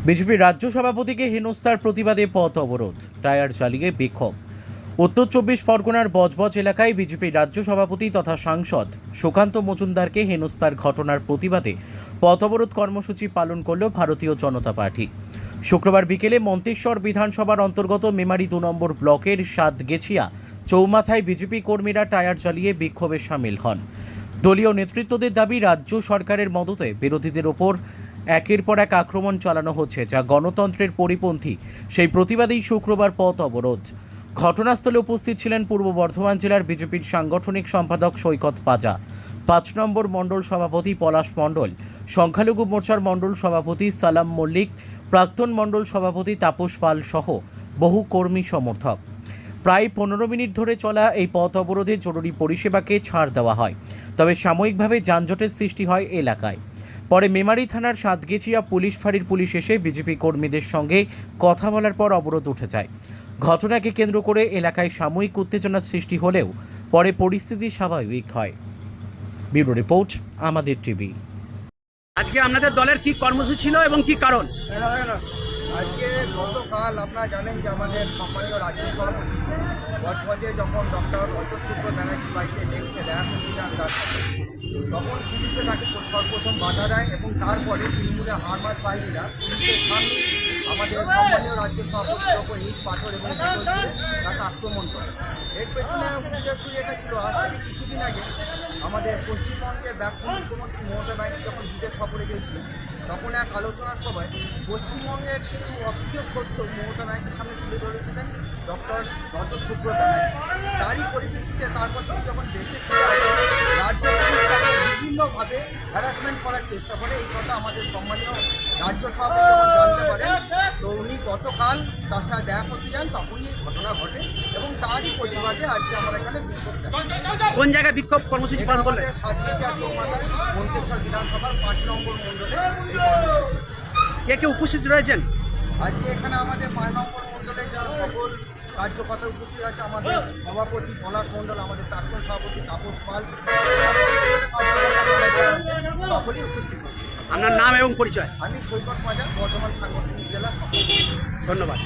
বিজেপির রাজ্য সভাপতিকে হেনস্থার প্রতিবাদে পথ অবরোধ, টায়ার জ্বালিয়ে বিক্ষোভ। উত্তর চব্বিশ পরগনার বজবজ এলাকায় বিজেপির রাজ্য সভাপতি তথা সাংসদ সুকান্ত মজুমদারকে হেনস্থার ঘটনার প্রতিবাদে পথ অবরোধ কর্মসূচি পালন করল ভারতীয় জনতা পার্টি। শুক্রবার বিকেলে মন্তেশ্বর বিধানসভার অন্তর্গত মেমারি 2 নম্বর ব্লকের সাতগেছিয়া চৌমাথায় বিজেপি কর্মীরা টায়ার জ্বালিয়ে বিক্ষোভে সামিল হন। দলীয় নেতৃত্বদের দাবি, রাজ্য সরকারের মদতে বিরোধীদের ওপর একের পর এক আক্রমণ চালানো হচ্ছে, যা গণতন্ত্রের পরিপন্থী। সেই প্রতিবাদেই শুক্রবার পথ অবরোধ। ঘটনাস্থলে উপস্থিত ছিলেন পূর্ব বর্ধমান জেলার বিজেপির সাংগঠনিক সম্পাদক সৈকত পাজা, 5 নম্বর মণ্ডল সভাপতি পলাশ মণ্ডল, সংখ্যালঘু মোর্চার মণ্ডল সভাপতি সালাম মল্লিক, প্রাক্তন মণ্ডল সভাপতি তাপস পাল সহ বহু কর্মী সমর্থক। প্রায় 15 মিনিট ধরে চলা এই পথ অবরোধে জরুরি পরিষেবাকে ছাড় দেওয়া হয়, তবে সাময়িকভাবে যানজটের সৃষ্টি হয় এলাকায়। পরে মেমারি থানার সাতগেছিয়া পুলিশ ফাঁড়ির পুলিশ এসে বিজেপি কর্মীদের সঙ্গে কথা বলার পর অবরোধ উঠে যায়। ঘটনাকে কেন্দ্র করে এলাকায় সাময়িক উত্তেজনার সৃষ্টি হলেও পরে পরিস্থিতি স্বাভাবিক হয়। ব্যুরো রিপোর্ট, আমাদের টিভি। আজকে আপনাদের দলের কি কর্মসূচি ছিল এবং কি কারণ? আজকে গতকাল আপনারা জানেন যে আমাদের সম্মানীয় রাজ্য সভাপতি বজবজে যখন ডক্টর অশোক শুক্র ব্যানার্জি বাড়িতে ডেকে দেখা করতে যান তখন পুলিশে তাকে সর্বপ্রথম বাধা দেয় এবং তারপরে তৃণমূলের হারমাত বাহিনীরা পুলিশের সামনে আমাদের সম্মানীয় রাজ্য সভাপতির ওপর ইট পাথর এবং জীবন দিয়ে তাকে আক্রমণ করে। এর পেছনে উদ্দেশ্য এটা ছিল, আজ থেকে কিছুদিন আগে আমাদের পশ্চিমবঙ্গের ব্যক্তি মুখ্যমন্ত্রী মমতা ব্যানার্জি যখন বিদেশ সফরে গিয়েছিলেন, তখন এক আলোচনার সভায় পশ্চিমবঙ্গের কিছু অপ্রিয় সত্য মমতা ব্যানার্জির সামনে তুলে ধরেছিলেন ডক্টর অশোক শুক্র ব্যানার্জি। তারই পরিপ্রেক্ষিতে তারপর তিনি যখন দেশে ফিরে আসেন, রাজ্য পুলিশ তাকে বিভিন্নভাবে হ্যারাসমেন্ট করার চেষ্টা করে। এই কথা আমাদের সম্মানীয় রাজ্য সভাপতি যখন জানতে পারেন, তো উনি গতকাল তার সাথে দেখা করতে যান, তখনই এই ঘটনা ঘটে এবং তারই প্রতিবাদে আজকে আমরা এখানে বিক্ষোভ দেখাই। কোন জায়গায় বিক্ষোভ কর্মসূচি পালন করলেন? সাতগেছিয়া চৌমাথায় মন্তেশ্বর বিধানসভার 5 নম্বর মণ্ডলে এই কর্মসূচি। কে কে উপস্থিত রয়েছেন? আজকে এখানে আমাদের 5 নম্বর মণ্ডলের যারা সকল কার্যকর্তা উপস্থিত আছে, আমাদের সভাপতি পলাশ মণ্ডল, আমাদের প্রাক্তন সভাপতি তাপস পাল, সকলেই উপস্থিত হয়েছে। আপনার নাম এবং পরিচয়? আমি সৈকত পাজা, বর্ধমান সাংগঠনিক জেলা সভাপতি। ধন্যবাদ।